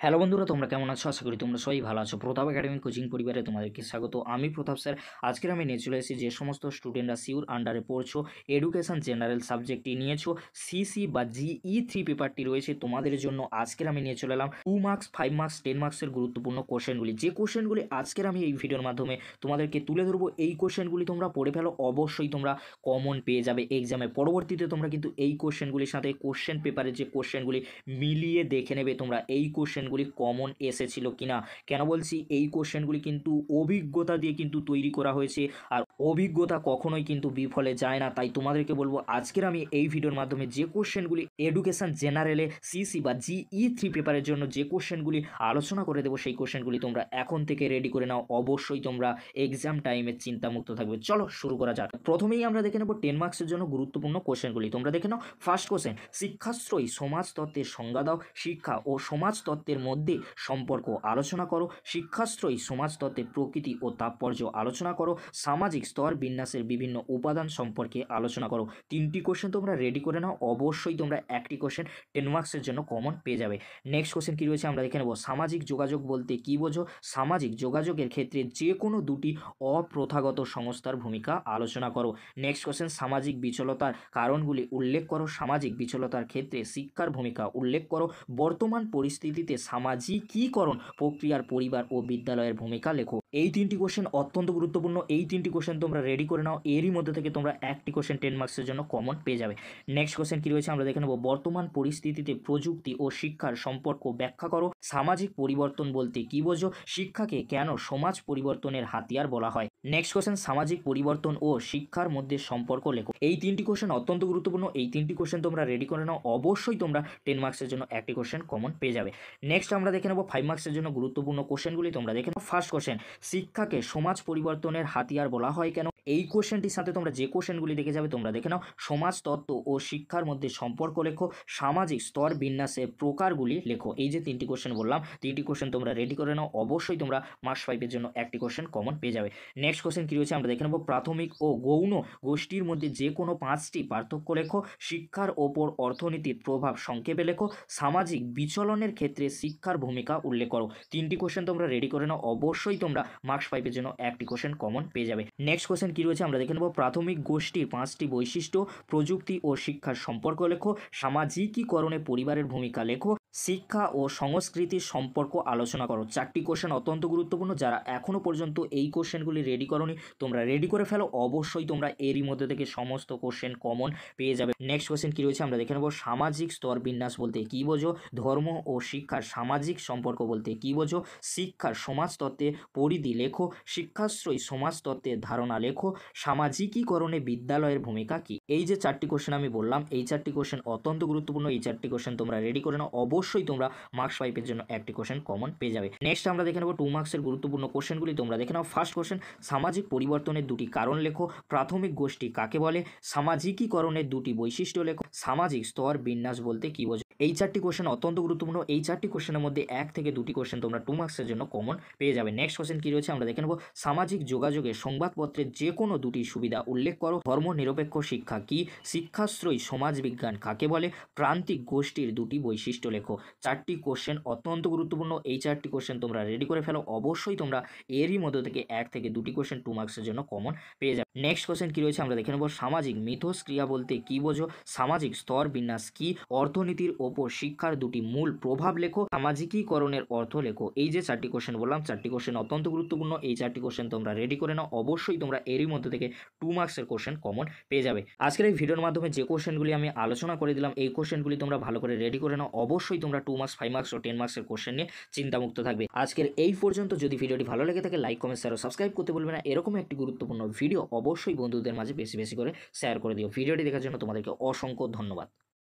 Hello বন্ধুরা, তোমরা কেমন আছো? আশা করি তোমরা সবাই ভালো আছো। প্রতাপ একাডেমি কোচিং পরিবারে তোমাদেরকে স্বাগত। আমি প্রতাপ স্যার। আজকের আমি নিয়ে চলে এসেছি যে সমস্ত স্টুডেন্টরা সিউর আন্ডারে পড়ছো, এডুকেশন জেনারেল সাবজেক্টটি নিয়েছো, সিসি বা জিই 3 পেপারটি রয়েছে তোমাদের জন্য। আজকের আমি নিয়ে চলে এলাম 2 মার্কস, 5 মার্কস, 10 মার্কসের গুরুত্বপূর্ণ কোশ্চেনগুলি। যে কোশ্চেনগুলি আজকের আমি এই ভিডিওর মাধ্যমে তোমাদেরকে তুলে ধরবো, এই কোশ্চেনগুলি তোমরা পড়ে ফেলো, অবশ্যই তোমরা কমন পেয়ে যাবে এক্সামে। পরবর্তীতে তোমরা কিন্তু এই কোশ্চেনগুলির সাথে কোশ্চেন পেপারের যে কোশ্চেনগুলি মিলিয়ে দেখে নেবে তোমরা এই কোশ্চেনগুলি কমন এসেছিল কিনা। কেন বলছি, এই কোশ্চেনগুলি কিন্তু অভিজ্ঞতা দিয়ে কিন্তু তৈরি করা হয়েছে, আর অভিজ্ঞতা কখনোই কিন্তু বিফলে যায় না। তাই তোমাদেরকে বলবো, আজকের আমি এই ভিডিওর মাধ্যমে যে কোশ্চেনগুলি এডুকেশন জেনারেলে সিসি বা জিই 3 পেপারের জন্য যে কোশ্চেনগুলি আলোচনা করে দেবো, সেই কোশ্চেনগুলি তোমরা এখন থেকে রেডি করে নাও। অবশ্যই তোমরা এক্সাম টাইমে চিন্তামুক্ত থাকবে। চলো শুরু করা যাক। প্রথমেই আমরা দেখে নেব 10 মার্কসের জন্য গুরুত্বপূর্ণ কোশ্চেনগুলি। তোমরা দেখে নাও। ফার্স্ট কোশ্চেন, শিক্ষাশ্রয়ী সমাজতত্ত্বের সংজ্ঞা দাও। শিক্ষা ও সমাজতত্ত্বের মধ্যে সম্পর্ক আলোচনা করো। শিক্ষাশ্রয়ী সমাজতত্ত্বের প্রকৃতি ও তাৎপর্য আলোচনা করো। সামাজিক স্তর বিন্যাসের বিভিন্ন উপাদান সম্পর্কে আলোচনা করো। 3টি কোশ্চেন তোমরা রেডি করে নাও। অবশ্যই তোমরা একটি কোশ্চেন 10 মার্কসের জন্য কমন পেয়ে যাবে। নেক্সট কোশ্চেন কী রয়েছে আমরা দেখে নেব। সামাজিক যোগাযোগ বলতে কী বোঝো? সামাজিক যোগাযোগের ক্ষেত্রে যে কোনো দুটি অপ্রথাগত সংস্থার ভূমিকা আলোচনা করো। নেক্সট কোশ্চেন, সামাজিক বিচলতার কারণগুলি উল্লেখ করো। সামাজিক বিচলতার ক্ষেত্রে শিক্ষার ভূমিকা উল্লেখ করো। বর্তমান পরিস্থিতিতে সামাজিকীকরণ প্রক্রিয়ার পরিবার ও বিদ্যালয়ের ভূমিকা লেখো। এই 3টি কোশ্চেন অত্যন্ত গুরুত্বপূর্ণ। এই 3টি কোশ্চেন তোমরা রেডি করে নাও। এরই মধ্যে থেকে তোমরা একটি কোশ্চেন 10 মার্কসের জন্য কমন পেয়ে যাবে। নেক্সট কোশ্চেন কী রয়েছে আমরা দেখে নেব। বর্তমান পরিস্থিতিতে প্রযুক্তি ও শিক্ষার সম্পর্ক ব্যাখ্যা করো। সামাজিক পরিবর্তন বলতে কী বোঝো? শিক্ষাকে কেন সমাজ পরিবর্তনের হাতিয়ার বলা হয়? নেক্সট কোশ্চেন, সামাজিক পরিবর্তন ও শিক্ষার মধ্যে সম্পর্ক লেখো। এই 3টি কোশ্চেন অত্যন্ত গুরুত্বপূর্ণ। এই 3টি কোশ্চেন তোমরা রেডি করে নাও। অবশ্যই তোমরা 10 মার্কসের জন্য একটি কোশ্চেন কমন পেয়ে যাবে। নেক্সট আমরা দেখে নেব 5 মার্কসের জন্য গুরুত্বপূর্ণ কোশ্চেনগুলি। তোমরা দেখে নাও। ফার্স্ট কোশ্চেন, শিক্ষাকে সমাজ পরিবর্তনের হাতিয়ার বলা হয় কেন? এই কোশ্চেনটির সাথে তোমরা যে কোশ্চেনগুলি দেখে যাবে তোমরা দেখে নাও। সমাজতত্ত্ব ও শিক্ষার মধ্যে সম্পর্ক লেখো। সামাজিক স্তর বিন্যাসের প্রকারগুলি লেখো। এই যে 3টি কোশ্চেন বললাম, 3টি কোশ্চেন তোমরা রেডি করে নাও। অবশ্যই তোমরা মার্কস 5-এর জন্য একটি কোশ্চেন কমন পেয়ে যাবে। নেক্সট কোশ্চেন কী রয়েছে আমরা দেখে নেব। প্রাথমিক ও গৌণ গোষ্ঠীর মধ্যে যে কোনো 5টি পার্থক্য লেখো। শিক্ষার ওপর অর্থনীতির প্রভাব সংক্ষেপে লেখো। সামাজিক বিচলনের ক্ষেত্রে শিক্ষার ভূমিকা উল্লেখ করো। 3টি কোশ্চেন তোমরা রেডি করে নাও। অবশ্যই তোমরা মার্কস 5-এর জন্য একটি কোশ্চেন কমন পেয়ে যাবে। নেক্সট কোশ্চেন কী রয়েছে আমরা দেখে নেব। প্রাথমিক গোষ্ঠীর 5টি বৈশিষ্ট্য, প্রযুক্তি ও শিক্ষার সম্পর্ক লেখো। সামাজিকীকরণে পরিবারের ভূমিকা লেখো। শিক্ষা ও সংস্কৃতির সম্পর্ক আলোচনা করো। 4টি কোশ্চেন অত্যন্ত গুরুত্বপূর্ণ। যারা এখনও পর্যন্ত এই কোশ্চেনগুলি রেডি করোনি তোমরা রেডি করে ফেলো। অবশ্যই তোমরা এরই মধ্যে থেকে সমস্ত কোশ্চেন কমন পেয়ে যাবে। নেক্সট কোশ্চেন কী রয়েছে আমরা দেখে নেব। সামাজিক স্তর বিন্যাস বলতে কী বোঝো? ধর্ম ও শিক্ষার সামাজিক সম্পর্ক বলতে কী বোঝো? শিক্ষার সমাজতত্ত্বের পরিধি লেখো। শিক্ষাশ্রয়ী সমাজতত্ত্বের ধারণা লেখো। সামাজিকীকরণে বিদ্যালয়ের ভূমিকা কী? এই যে 4টি কোশ্চেন আমি বললাম, এই 4টি কোশ্চেন অত্যন্ত গুরুত্বপূর্ণ। এই 4টি কোশ্চেন তোমরা রেডি করে নাও। অবশ্যই তোমরা মার্কস 5-এর জন্য একটি কোশ্চেন কমন পেয়ে যাবে। নেক্সট আমরা দেখে নেব 2 মার্কসের গুরুত্বপূর্ণ কোশ্চেনগুলি। তোমরা দেখে নাও। ফার্স্ট কোশ্চেন, সামাজিক পরিবর্তনের 2টি কারণ লেখো। প্রাথমিক গোষ্ঠী কাকে বলে? সামাজিকীকরণের 2টি বৈশিষ্ট্য লেখো। সামাজিক স্তর বিন্যাস বলতে কী বোঝো? এই 4টি কোশ্চেন অত্যন্ত গুরুত্বপূর্ণ। এই 4টি কোশ্চেনের মধ্যে 1 থেকে 2টি কোশ্চেন তোমরা 2 মার্কসের জন্য কমন পেয়ে যাবে। নেক্সট কোশ্চেন কী রয়েছে আমরা দেখে নেব। সামাজিক যোগাযোগে সংবাদপত্রের যে কোনো 2টি সুবিধা উল্লেখ করো। ধর্ম নিরপেক্ষ শিক্ষা কী? শিক্ষাশ্রয়ী সমাজবিজ্ঞান কাকে বলে? প্রান্তিক গোষ্ঠীর 2টি বৈশিষ্ট্য লেখো। 4টি কোশ্চেন অত্যন্ত গুরুত্বপূর্ণ। এই 4টি কোশ্চেন তোমরা রেডি করে ফেলো। অবশ্যই তোমরা এরই মধ্যে থেকে 1 থেকে 2টি কোশ্চেন 2 মার্কসের জন্য কমন পেয়ে যাবে। নেক্সট কোশ্চেন কী রয়েছে আমরা দেখে নেব। সামাজিক মিথস্ক্রিয়া বলতে কী বোঝো? সামাজিক স্তর বিন্যাস কী? অর্থনীতির ওপর শিক্ষার 2টি মূল প্রভাব লেখো। সামাজিকীকরণের অর্থ লেখো। এই যে 4টি কোশ্চেন বললাম, 4টি কোশ্চেন অত্যন্ত গুরুত্বপূর্ণ। এই 4টি কোশ্চেন তোমরা রেডি করে নাও। অবশ্যই তোমরা এরই মধ্যে থেকে 2 মার্কসের কোশ্চেন কমন পেয়ে যাবে। আজকের এই ভিডিওর মাধ্যমে যে কোশ্চেনগুলি আমি আলোচনা করে দিলাম, এই কোশ্চেনগুলি তোমরা ভালো করে রেডি করে নাও। অবশ্যই তোমরা 2 মার্কস, 5 মার্কস ও 10 মার্কসের কোশ্চেন নিয়ে চিন্তামুক্ত থাকবে। আজকের এই পর্যন্ত। যদি ভিডিওটি ভালো লেগে থাকে লাইক, কমেন্ট, শেয়ার ও সাবস্ক্রাইব করতে বলবে না। এরকম একটি গুরুত্বপূর্ণ ভিডিও অবশ্যই বন্ধুদের মাঝে বেশি বেশি করে শেয়ার করে দিও। ভিডিওটি দেখার জন্য তোমাদেরকে অসংখ্য ধন্যবাদ।